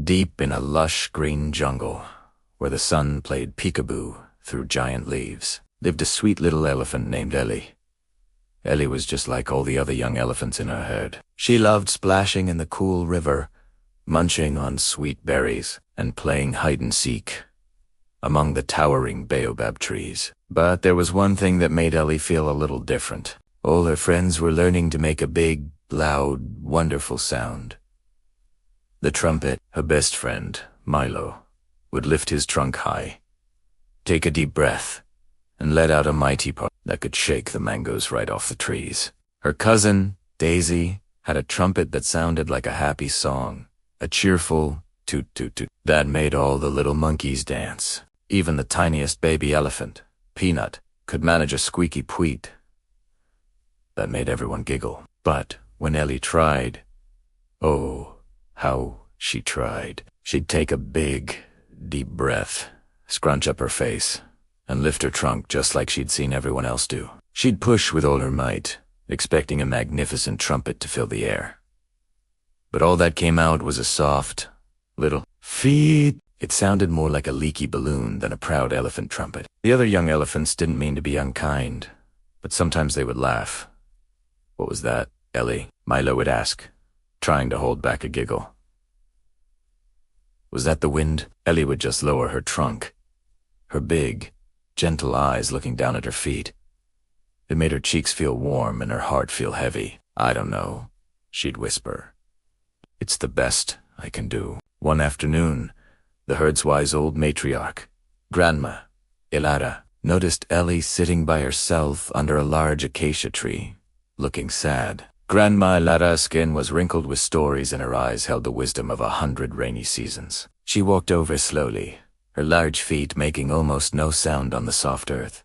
Deep in a lush green jungle, where the sun played peekaboo through giant leaves, lived a sweet little elephant named Ellie. Ellie was just like all the other young elephants in her herd. She loved splashing in the cool river, munching on sweet berries, and playing hide-and-seek among the towering baobab trees. But there was one thing that made Ellie feel a little different. All her friends were learning to make a big, loud, wonderful sound. The trumpet, her best friend, Milo, would lift his trunk high, take a deep breath, and let out a mighty puff that could shake the mangoes right off the trees. Her cousin, Daisy, had a trumpet that sounded like a happy song, a cheerful toot-toot-toot that made all the little monkeys dance. Even the tiniest baby elephant, Peanut, could manage a squeaky pweet that made everyone giggle. But when Ellie tried, oh, how she tried, she'd take a big, deep breath, scrunch up her face, and lift her trunk just like she'd seen everyone else do. She'd push with all her might, expecting a magnificent trumpet to fill the air. But all that came out was a soft, little feet. It sounded more like a leaky balloon than a proud elephant trumpet. The other young elephants didn't mean to be unkind, but sometimes they would laugh. "What was that, Ellie?" Milo would ask, trying to hold back a giggle. "Was that the wind?" Ellie would just lower her trunk, her big, gentle eyes looking down at her feet. It made her cheeks feel warm and her heart feel heavy. "I don't know," she'd whisper. "It's the best I can do." One afternoon, the herd's wise old matriarch, Grandma Ilara, noticed Ellie sitting by herself under a large acacia tree, looking sad. Grandma Ilara's skin was wrinkled with stories and her eyes held the wisdom of 100 rainy seasons. She walked over slowly, her large feet making almost no sound on the soft earth.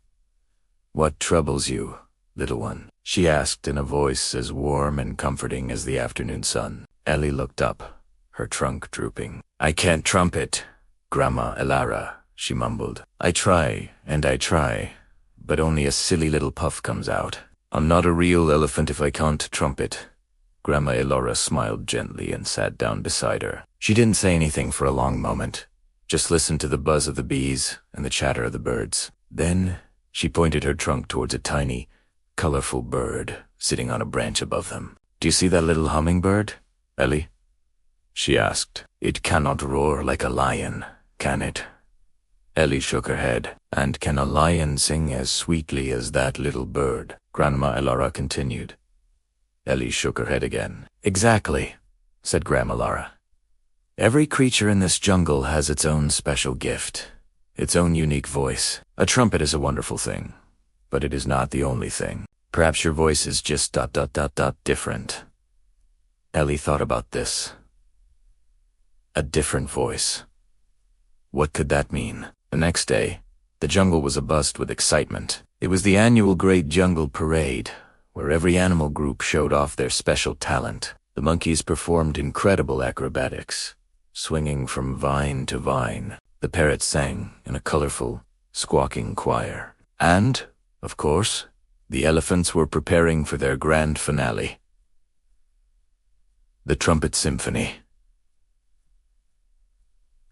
"What troubles you, little one?" she asked in a voice as warm and comforting as the afternoon sun. Ellie looked up, her trunk drooping. "I can't trumpet, Grandma Ilara," she mumbled. I try, but only a silly little puff comes out. "I'm not a real elephant if I can't trumpet." Grandma Ilara smiled gently and sat down beside her. She didn't say anything for a long moment, just listened to the buzz of the bees and the chatter of the birds. Then she pointed her trunk towards a tiny, colorful bird sitting on a branch above them. "Do you see that little hummingbird, Ellie?" she asked. "It cannot roar like a lion, can it?" Ellie shook her head. "And can a lion sing as sweetly as that little bird?" Grandma Ilara continued. Ellie shook her head again. "Exactly," said Grandma Lara. "Every creature in this jungle has its own special gift, its own unique voice. A trumpet is a wonderful thing, but it is not the only thing. Perhaps your voice is just ... different." Ellie thought about this. A different voice. What could that mean? The next day, the jungle was abuzz with excitement. It was the annual Great Jungle Parade, where every animal group showed off their special talent. The monkeys performed incredible acrobatics, swinging from vine to vine. The parrots sang in a colorful, squawking choir. And, of course, the elephants were preparing for their grand finale, the Trumpet Symphony.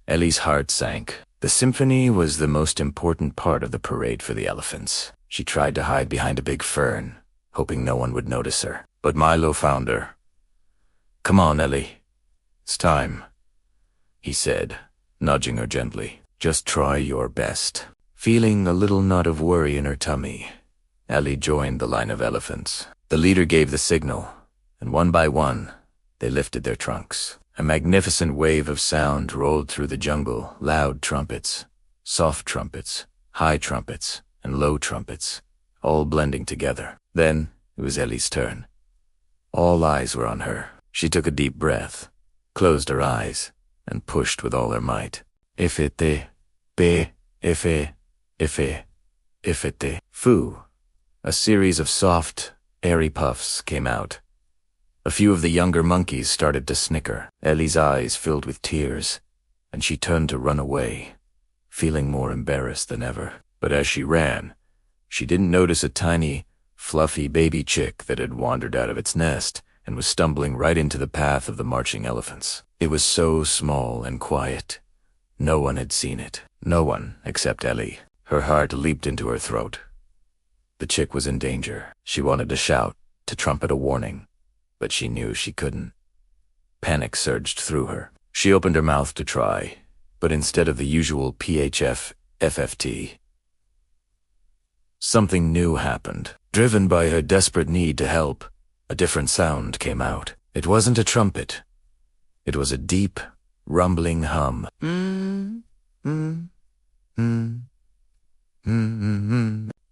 Ellie's heart sank. The symphony was the most important part of the parade for the elephants. She tried to hide behind a big fern, hoping no one would notice her. But Milo found her. "Come on, Ellie. It's time," he said, nudging her gently. "Just try your best." Feeling a little knot of worry in her tummy, Ellie joined the line of elephants. The leader gave the signal, and one by one, they lifted their trunks. A magnificent wave of sound rolled through the jungle, loud trumpets, soft trumpets, high trumpets, and low trumpets, all blending together. Then it was Ellie's turn. All eyes were on her. She took a deep breath, closed her eyes, and pushed with all her might. Ifete, be, ife, ife, ifete. Foo. A series of soft, airy puffs came out. A few of the younger monkeys started to snicker. Ellie's eyes filled with tears, and she turned to run away, feeling more embarrassed than ever. But as she ran, she didn't notice a tiny, fluffy baby chick that had wandered out of its nest and was stumbling right into the path of the marching elephants. It was so small and quiet. No one had seen it. No one except Ellie. Her heart leaped into her throat. The chick was in danger. She wanted to shout, to trumpet a warning, but she knew she couldn't. Panic surged through her. She opened her mouth to try, but instead of the usual PHF, FFT, something new happened. Driven by her desperate need to help, a different sound came out. It wasn't a trumpet. It was a deep, rumbling hum.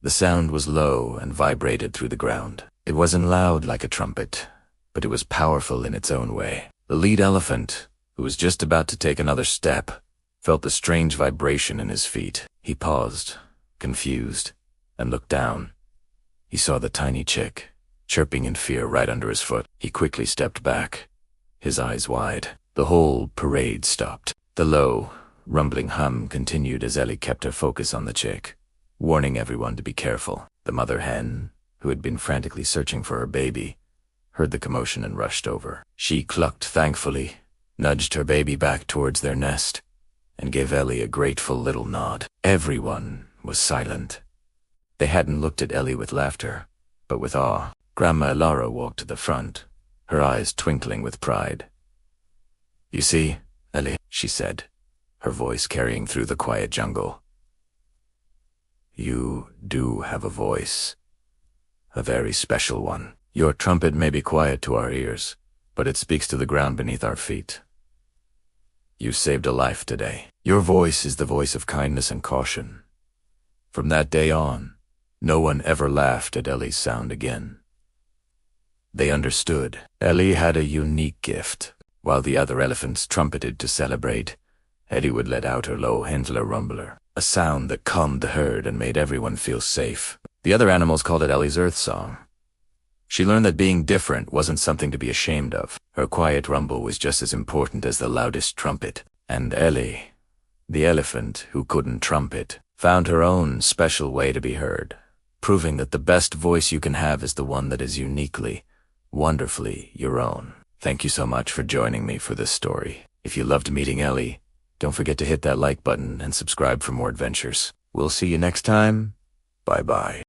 The sound was low and vibrated through the ground. It wasn't loud like a trumpet, but it was powerful in its own way. The lead elephant, who was just about to take another step, felt the strange vibration in his feet. He paused, confused, and looked down. He saw the tiny chick, chirping in fear right under his foot. He quickly stepped back, his eyes wide. The whole parade stopped. The low, rumbling hum continued as Ellie kept her focus on the chick, warning everyone to be careful. The mother hen, who had been frantically searching for her baby, heard the commotion and rushed over. She clucked thankfully, nudged her baby back towards their nest, and gave Ellie a grateful little nod. Everyone was silent. They hadn't looked at Ellie with laughter, but with awe. Grandma Lara walked to the front, her eyes twinkling with pride. "You see, Ellie," she said, her voice carrying through the quiet jungle. "You do have a voice. A very special one. Your trumpet may be quiet to our ears, but it speaks to the ground beneath our feet. You saved a life today. Your voice is the voice of kindness and caution." From that day on, no one ever laughed at Ellie's sound again. They understood. Ellie had a unique gift. While the other elephants trumpeted to celebrate, Ellie would let out her low Händler rumbler, a sound that calmed the herd and made everyone feel safe. The other animals called it Ellie's Earth Song. She learned that being different wasn't something to be ashamed of. Her quiet rumble was just as important as the loudest trumpet. And Ellie, the elephant who couldn't trumpet, found her own special way to be heard, proving that the best voice you can have is the one that is uniquely, wonderfully your own. Thank you so much for joining me for this story. If you loved meeting Ellie, don't forget to hit that like button and subscribe for more adventures. We'll see you next time. Bye-bye.